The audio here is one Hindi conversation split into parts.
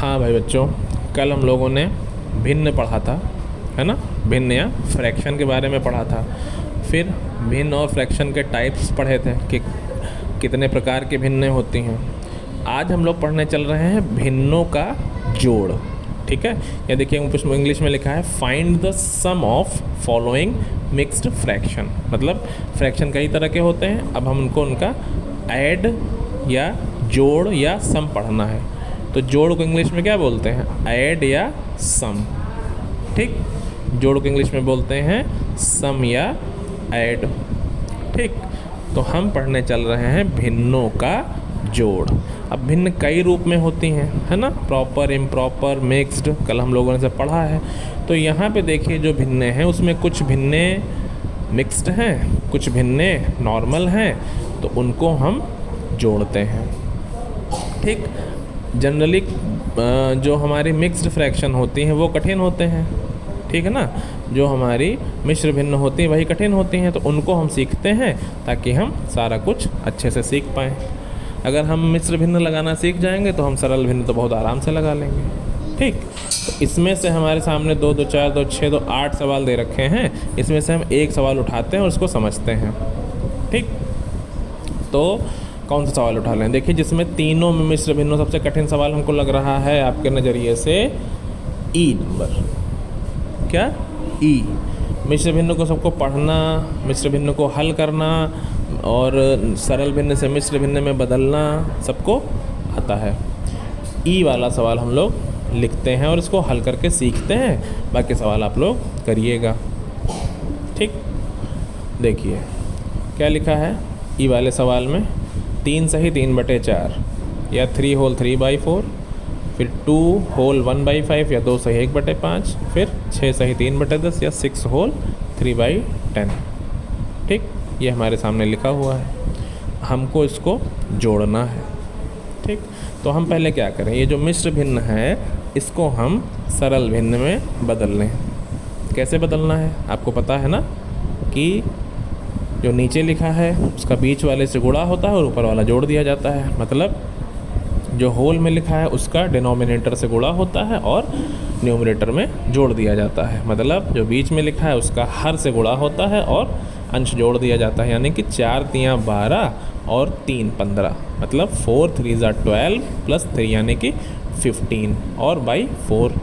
हाँ भाई बच्चों, कल हम लोगों ने भिन्न पढ़ा था, है ना। भिन्न या फ्रैक्शन के बारे में पढ़ा था। फिर भिन्न और फ्रैक्शन के टाइप्स पढ़े थे कि कितने प्रकार के भिन्नें होती हैं। आज हम लोग पढ़ने चल रहे हैं भिन्नों का जोड़। ठीक है, या देखिए इंग्लिश में लिखा है find the sum of following mixed fraction. मतलब फ्रैक्शन कई तरह के होते हैं, अब हम उनका ऐड या जोड़ या सम पढ़ना है। तो जोड़ को इंग्लिश में क्या बोलते हैं? ऐड या सम। ठीक, जोड़ को इंग्लिश में बोलते हैं सम या ऐड। ठीक, तो हम पढ़ने चल रहे हैं भिन्नों का जोड़। अब भिन्न कई रूप में होती हैं, है ना। प्रॉपर, इम्प्रॉपर, मिक्स्ड, कल हम लोगों ने से पढ़ा है। तो यहाँ पे देखिए जो भिन्ने हैं उसमें कुछ भिन्ने मिक्स्ड हैं, कुछ भिन्ने नॉर्मल हैं, तो उनको हम जोड़ते हैं। ठीक, जनरली जो हमारी मिक्स्ड फ्रैक्शन होती हैं वो कठिन होते हैं, ठीक है ना। जो हमारी मिश्र भिन्न होती हैं वही कठिन होती हैं, तो उनको हम सीखते हैं ताकि हम सारा कुछ अच्छे से सीख पाएँ। अगर हम मिश्र भिन्न लगाना सीख जाएंगे तो हम सरल भिन्न तो बहुत आराम से लगा लेंगे। ठीक, तो इसमें से हमारे सामने 2, 2, 4, 2, 6, 2, 8 सवाल दे रखे हैं। इसमें से हम एक सवाल उठाते हैं और उसको समझते हैं। ठीक, तो कौन सा सवाल उठा लें? देखिए जिसमें तीनों में मिश्र भिन्नों, सबसे कठिन सवाल हमको लग रहा है आपके नज़रिए से ई नंबर। क्या? ई। मिश्र भिन्न को सबको पढ़ना, मिश्र भिन्न को हल करना और सरल भिन्न से मिश्र भिन्न में बदलना सबको आता है। ई वाला सवाल हम लोग लिखते हैं और इसको हल करके सीखते हैं। बाकी सवाल आप लोग करिएगा। ठीक, देखिए क्या लिखा है ई वाले सवाल में। 3 सही 3/4 या 3 होल 3/4, फिर 2 होल 1/5 या 2 सही 1/5, फिर 6 सही 3/10 या 6 होल 3/10। ठीक, ये हमारे सामने लिखा हुआ है, हमको इसको जोड़ना है। ठीक, तो हम पहले क्या करें, ये जो मिश्र भिन्न है इसको हम सरल भिन्न में बदल लें। कैसे बदलना है आपको पता है ना, कि जो नीचे लिखा है उसका बीच वाले से गुणा होता है और ऊपर वाला जोड़ दिया जाता है। मतलब जो होल में लिखा है उसका डिनोमिनेटर से गुणा होता है और न्यूमरेटर में जोड़ दिया जाता है। मतलब जो बीच में लिखा है उसका हर से गुणा होता है और अंश जोड़ दिया जाता है। यानी कि 4 तियाँ 12 और 3 15, मतलब 4 3 12 प्लस 3 यानी कि 15 और बाई 4।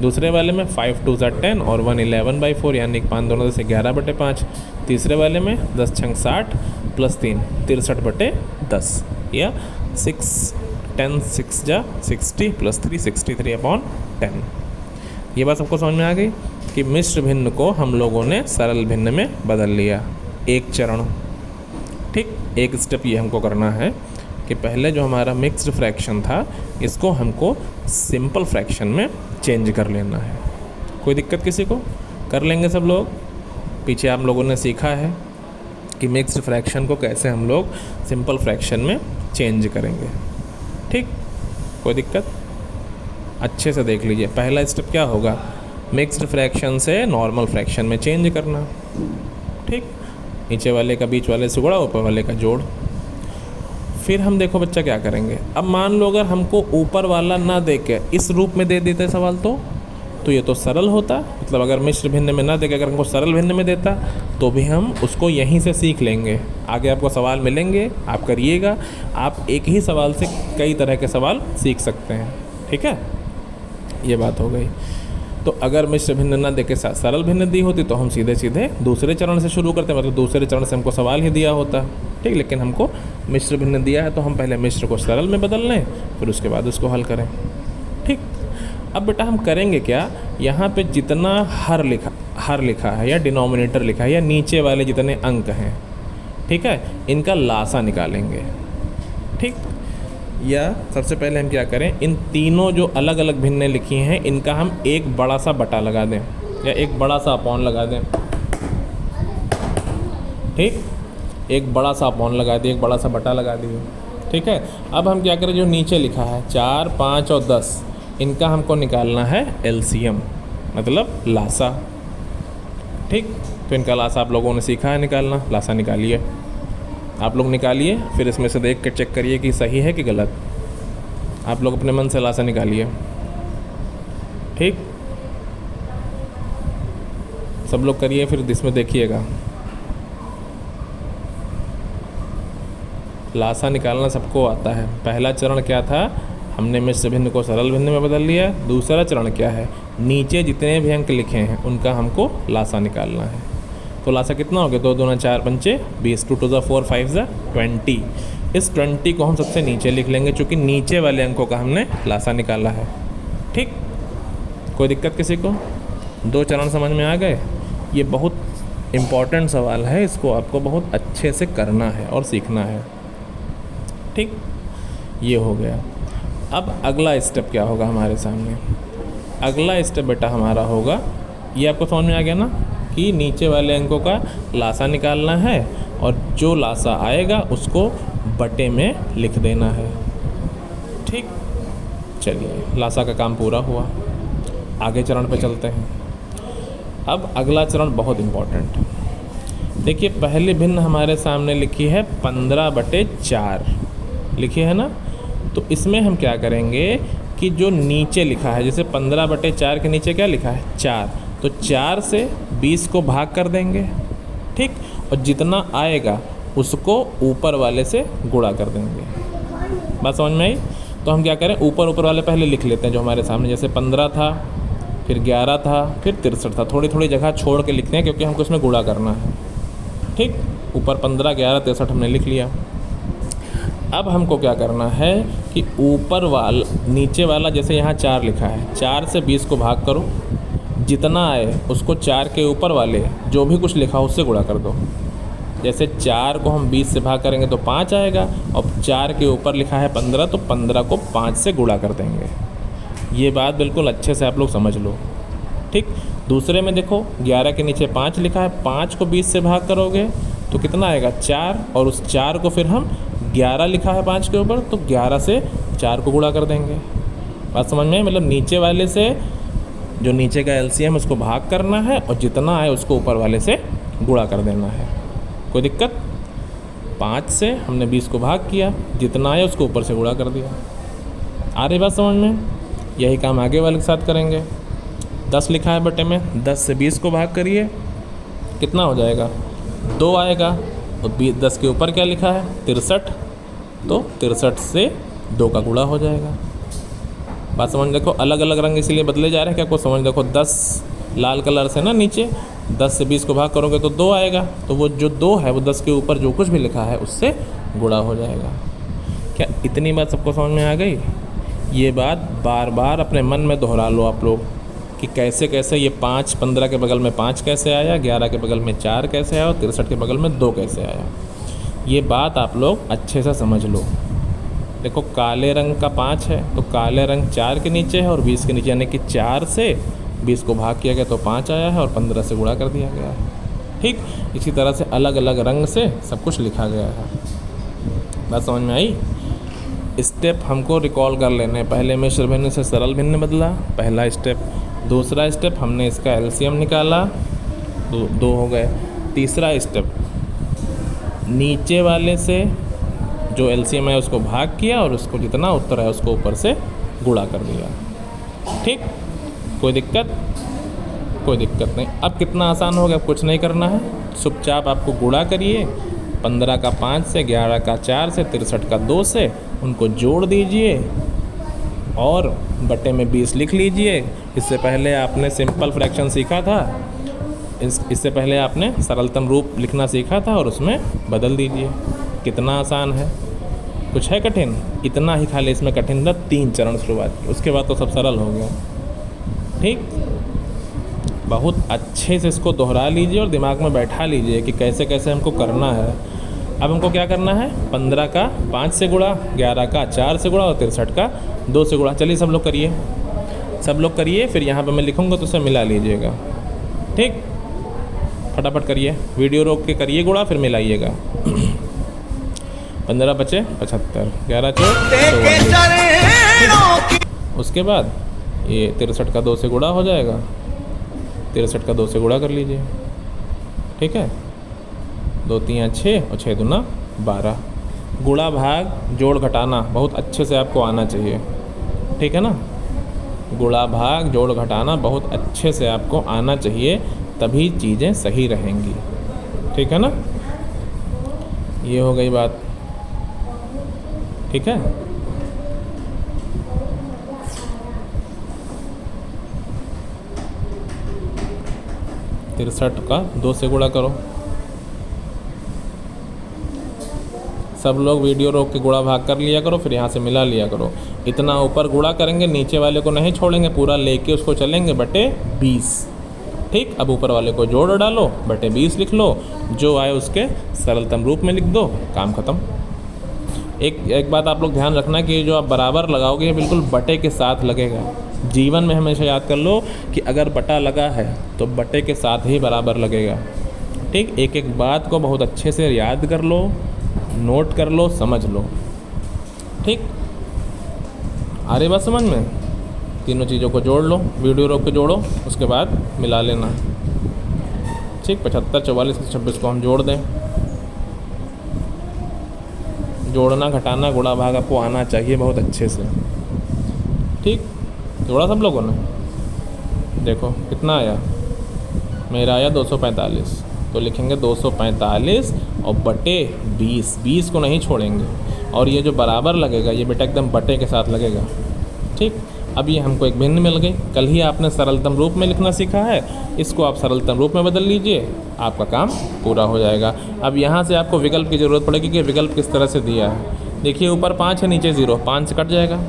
दूसरे वाले में 5 2 10 और 1 11/4 यानी कि 5 दोनों से 11/5। तीसरे वाले में 10 6 60 प्लस 3 63/10 या 6 10 6 जा 60 प्लस 3 63/10। ये बात सबको समझ में आ गई कि मिश्र भिन्न को हम लोगों ने सरल भिन्न में बदल लिया। एक चरण, ठीक, एक स्टेप ये हमको करना है कि पहले जो हमारा मिक्स्ड फ्रैक्शन था इसको हमको सिंपल फ्रैक्शन में चेंज कर लेना है। कोई दिक्कत किसी को? कर लेंगे सब लोग। पीछे आप लोगों ने सीखा है कि मिक्स्ड फ्रैक्शन को कैसे हम लोग सिंपल फ्रैक्शन में चेंज करेंगे। ठीक, कोई दिक्कत? अच्छे से देख लीजिए। पहला स्टेप क्या होगा, मिक्स्ड फ्रैक्शन से नॉर्मल फ्रैक्शन में चेंज करना। ठीक, नीचे वाले का बीच वाले से गुणा, ऊपर वाले का जोड़। फिर हम देखो बच्चा क्या करेंगे। अब मान लो अगर हमको ऊपर वाला ना दे के इस रूप में दे देते सवाल तो ये तो सरल होता। मतलब अगर मिश्र भिन्न में ना दे के अगर हमको सरल भिन्न में देता तो भी हम उसको यहीं से सीख लेंगे। आगे आपको सवाल मिलेंगे, आप करिएगा। आप एक ही सवाल से कई तरह के सवाल सीख सकते हैं। ठीक है, ये बात हो गई। तो अगर मिश्र भिन्न ना देके सरल भिन्न दी होती तो हम सीधे सीधे दूसरे चरण से शुरू करते, मतलब दूसरे चरण से हमको सवाल ही दिया होता। ठीक, लेकिन हमको मिश्र भिन्न दिया है तो हम पहले मिश्र को सरल में बदल लें, फिर उसके बाद उसको हल करें। ठीक, अब बेटा हम करेंगे क्या, यहाँ पे जितना हर लिखा है या डिनोमिनेटर लिखा है या नीचे वाले जितने अंक हैं, ठीक है, इनका लासा निकालेंगे। ठीक, या सबसे पहले हम क्या करें, इन तीनों जो अलग अलग भिन्नें लिखी हैं इनका हम एक बड़ा सा बटा लगा दें या एक बड़ा सा अपॉन लगा दें। ठीक, एक बड़ा सा अपॉन लगा दिए, एक बड़ा सा बटा लगा दिए। ठीक है, अब हम क्या करें, जो नीचे लिखा है 4 5 और 10 इनका हमको निकालना है एलसीएम, मतलब लासा। ठीक, तो इनका लासा आप लोगों ने सीखा है निकालना। लासा निकालिए, आप लोग निकालिए, फिर इसमें से देख कर चेक करिए कि सही है कि गलत। आप लोग अपने मन से लासा निकालिए। ठीक, सब लोग करिए, फिर इसमें देखिएगा। लासा निकालना सबको आता है। पहला चरण क्या था, हमने मिश्र भिन्न को सरल भिन्न में बदल लिया। दूसरा चरण क्या है, नीचे जितने भी अंक लिखे हैं उनका हमको लासा निकालना है। तो लासा कितना हो गया, 2 दूना 4 पंचे 20, 2 2 4 5 20। इस 20 को हम सबसे नीचे लिख लेंगे, चूँकि नीचे वाले अंकों का हमने लासा निकाला है। ठीक, कोई दिक्कत किसी को? 2 चरण समझ में आ गए? ये बहुत इम्पॉर्टेंट सवाल है, इसको आपको बहुत अच्छे से करना है और सीखना है। ठीक, ये हो गया। अब अगला स्टेप क्या होगा हमारे सामने? अगला स्टेप बेटा हमारा होगा, ये आपको समझ में आ गया ना, कि नीचे वाले अंकों का लासा निकालना है और जो लासा आएगा उसको बटे में लिख देना है। ठीक, चलिए लासा का काम पूरा हुआ, आगे चरण पे चलते हैं। अब अगला चरण बहुत इम्पोर्टेंट। देखिए पहली भिन्न हमारे सामने लिखी है 15/4 लिखी है ना, तो इसमें हम क्या करेंगे कि जो नीचे लिखा है, जैसे 15/4 के नीचे क्या लिखा है 4, तो 4 से 20 को भाग कर देंगे। ठीक, और जितना आएगा उसको ऊपर वाले से गुणा कर देंगे। बात समझ में आई? तो हम क्या करें, ऊपर वाले पहले लिख लेते हैं जो हमारे सामने, जैसे 15 था, फिर 11 था, फिर 63 था। थोड़ी थोड़ी जगह छोड़ के लिखते हैं क्योंकि हमको इसमें गुणा करना है। ठीक, ऊपर 15, 11, 63 हमने लिख लिया। अब हमको क्या करना है कि ऊपर वाला नीचे वाला, जैसे यहाँ 4 लिखा है, 4 से 20 को भाग करो, जितना आए उसको 4 के ऊपर वाले जो भी कुछ लिखा हो उससे गुणा कर दो। जैसे 4 को हम 20 से भाग करेंगे तो 5 आएगा, और 4 के ऊपर लिखा है 15, तो 15 को 5 से गुणा कर देंगे। ये बात बिल्कुल अच्छे से आप लोग समझ लो। ठीक, दूसरे में देखो 11 के नीचे 5 लिखा है, 5 को 20 से भाग करोगे तो कितना आएगा 4, और उस 4 को फिर हम 11 लिखा है 5 के ऊपर, तो 11 से 4 को गुणा कर देंगे। बात समझ में? मतलब नीचे वाले से जो नीचे का एलसीएम उसको भाग करना है और जितना आए उसको ऊपर वाले से गुणा कर देना है। कोई दिक्कत? 5 से हमने 20 को भाग किया, जितना आए उसको ऊपर से गुणा कर दिया। आ रही बात समझ में? यही काम आगे वाले के साथ करेंगे। 10 लिखा है बटे में, 10 से 20 को भाग करिए, कितना हो जाएगा 2 आएगा, और 10 के ऊपर क्या लिखा है 63, तो 63 से 2 का गुणा हो जाएगा। बात समझ, देखो अलग अलग रंग इसीलिए बदले जा रहे हैं, क्या को समझ, देखो 10 लाल कलर से ना नीचे, 10 से 20 को भाग करोगे तो 2 आएगा, तो वो जो 2 है वो 10 के ऊपर जो कुछ भी लिखा है उससे गुणा हो जाएगा। क्या इतनी बात सबको समझ में आ गई? ये बात बार बार अपने मन में दोहरा लो आप लोग कि कैसे कैसे ये 5, 15 के बगल में 5 कैसे आया, 11 के बगल में 4 कैसे आया और 63 के बगल में 2 कैसे आया। ये बात आप लोग अच्छे से समझ लो। देखो काले रंग का 5 है तो काले रंग 4 के नीचे है और 20 के नीचे, यानी कि 4 से 20 को भाग किया गया तो 5 आया है और 15 से गुणा कर दिया गया है। ठीक, इसी तरह से अलग अलग रंग से सब कुछ लिखा गया है। बात समझ में आई? स्टेप हमको रिकॉल कर लेने। पहले मिश्र भिन्न से सरल भिन्न बदला, पहला स्टेप। दूसरा स्टेप हमने इसका एलसीएम निकाला, 2 हो गए। तीसरा स्टेप नीचे वाले से जो एलसीएम है उसको भाग किया और उसको जितना उत्तर है उसको ऊपर से गुणा कर दिया। ठीक, कोई दिक्कत? कोई दिक्कत नहीं। अब कितना आसान हो गया, अब कुछ नहीं करना है, चुपचाप आपको गुणा करिए। 15 का 5 से, 11 का 4 से, 63 का 2 से, उनको जोड़ दीजिए और बटे में 20 लिख लीजिए। इससे पहले आपने सिंपल फ्रैक्शन सीखा था, इससे पहले आपने सरलतम रूप लिखना सीखा था और उसमें बदल दीजिए। कितना आसान है, कुछ है कठिन? इतना ही खाली इसमें कठिन था 3 चरण शुरुआत की, उसके बाद तो सब सरल हो गया। ठीक, बहुत अच्छे से इसको दोहरा लीजिए और दिमाग में बैठा लीजिए कि कैसे कैसे हमको करना है। अब हमको क्या करना है, 15 का 5 से गुणा, 11 का 4 से गुणा और 63 का 2 से गुणा। चलिए सब लोग करिए, सब लोग करिए, फिर यहाँ पे मैं लिखूँगा तो उसे मिला लीजिएगा। ठीक, फटाफट करिए, वीडियो रोक के करिए गुणा, फिर मिलाइएगा। 15 बचे 75, 11 उसके बाद ये 63 का 2 से गुणा हो जाएगा, 63 का 2 से गुणा कर लीजिए। ठीक है, 2 3 6 और 6 दूना 12। गुणा भाग जोड़ घटाना बहुत अच्छे से आपको आना चाहिए। ठीक है ना, गुणा भाग जोड़ घटाना बहुत अच्छे से आपको आना चाहिए, तभी चीज़ें सही रहेंगी। ठीक है ना, ये हो गई बात। ठीक है, तिरसठ का 2 से गुणा करो। सब लोग वीडियो रोक के गुणा भाग कर लिया करो, फिर यहाँ से मिला लिया करो। इतना ऊपर गुणा करेंगे, नीचे वाले को नहीं छोड़ेंगे, पूरा लेके उसको चलेंगे बटे 20। ठीक, अब ऊपर वाले को जोड़ डालो, बटे 20 लिख लो, जो आए उसके सरलतम रूप में लिख दो, काम खत्म। एक बात आप लोग ध्यान रखना कि जो आप बराबर लगाओगे ये बिल्कुल बटे के साथ लगेगा। जीवन में हमेशा याद कर लो कि अगर बटा लगा है तो बटे के साथ ही बराबर लगेगा। ठीक, एक एक बात को बहुत अच्छे से याद कर लो, नोट कर लो, समझ लो। ठीक, आ रही बात समझ में? तीनों चीज़ों को जोड़ लो, वीडियो रोक के जोड़ो, उसके बाद मिला लेना। ठीक, 75, 44, 26 को हम जोड़ दें। जोड़ना, घटाना, गुणा भाग आपको आना चाहिए बहुत अच्छे से। ठीक, जोड़ा सब लोगों ने? देखो कितना आया, मेरा आया 245, तो लिखेंगे 245 और बटे 20। 20 को नहीं छोड़ेंगे, और ये जो बराबर लगेगा ये बेटा एकदम बटे के साथ लगेगा। ठीक, अब ये हमको एक भिन्न मिल गई। कल ही आपने सरलतम रूप में लिखना सीखा है, इसको आप सरलतम रूप में बदल लीजिए, आपका काम पूरा हो जाएगा। अब यहाँ से आपको विकल्प की ज़रूरत पड़ेगी कि विकल्प किस तरह से दिया है। देखिए ऊपर 5 है, नीचे 0, 5 से कट जाएगा।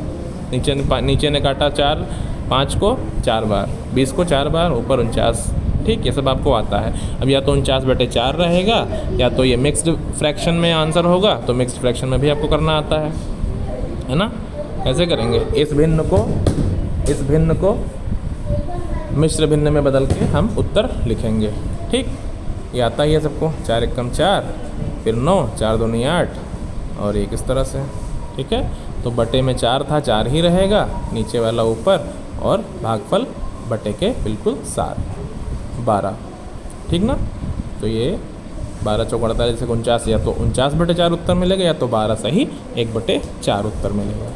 नीचे ने काटा 4, 5 को 4 बार, 20 को 4 बार, ऊपर 49। ठीक, ये सब आपको आता है। अब या तो 49/4 रहेगा, या तो ये मिक्स्ड फ्रैक्शन में आंसर होगा, तो मिक्स्ड फ्रैक्शन में भी आपको करना आता है ना। कैसे करेंगे? इस भिन्न को मिश्र भिन्न में बदल के हम उत्तर लिखेंगे। ठीक, ये आता ही है सबको। 4 एकम 4, फिर 9, 4 दूनी 8, और एक इस तरह से। ठीक है, तो बटे में 4 था, 4 ही रहेगा, नीचे वाला ऊपर, और भागफल बटे के बिल्कुल साथ 12। ठीक ना, तो ये 12 चौक 48 से 49, या तो 49/4 उत्तर मिलेगा, या तो 12 सही 1/4 उत्तर मिलेगा।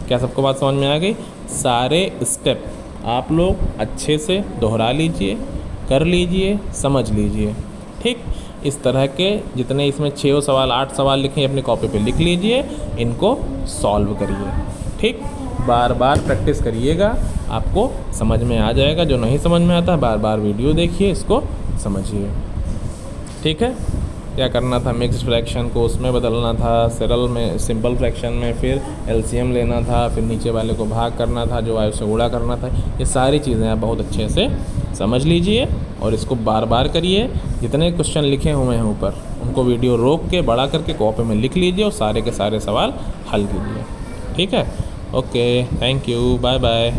क्या सबको बात समझ में आ गई? सारे स्टेप आप लोग अच्छे से दोहरा लीजिए, कर लीजिए, समझ लीजिए। ठीक, इस तरह के जितने इसमें 6 सवाल 8 सवाल लिखे अपनी कॉपी पे लिख लीजिए, इनको सॉल्व करिए। ठीक, बार बार प्रैक्टिस करिएगा, आपको समझ में आ जाएगा। जो नहीं समझ में आता बार बार वीडियो देखिए, इसको समझिए। ठीक है, क्या करना था, मिक्स्ड फ्रैक्शन को उसमें बदलना था, सरल में सिंपल फ्रैक्शन में फिर एलसीएम लेना था, फिर नीचे वाले को भाग करना था, जो आयु से गुणा करना था। ये सारी चीज़ें आप बहुत अच्छे से समझ लीजिए और इसको बार बार करिए। जितने क्वेश्चन लिखे हुए हैं ऊपर, उनको वीडियो रोक के बड़ा करके कॉपी में लिख लीजिए और सारे के सारे सवाल हल कीजिए। ठीक है, okay, thank you, bye bye.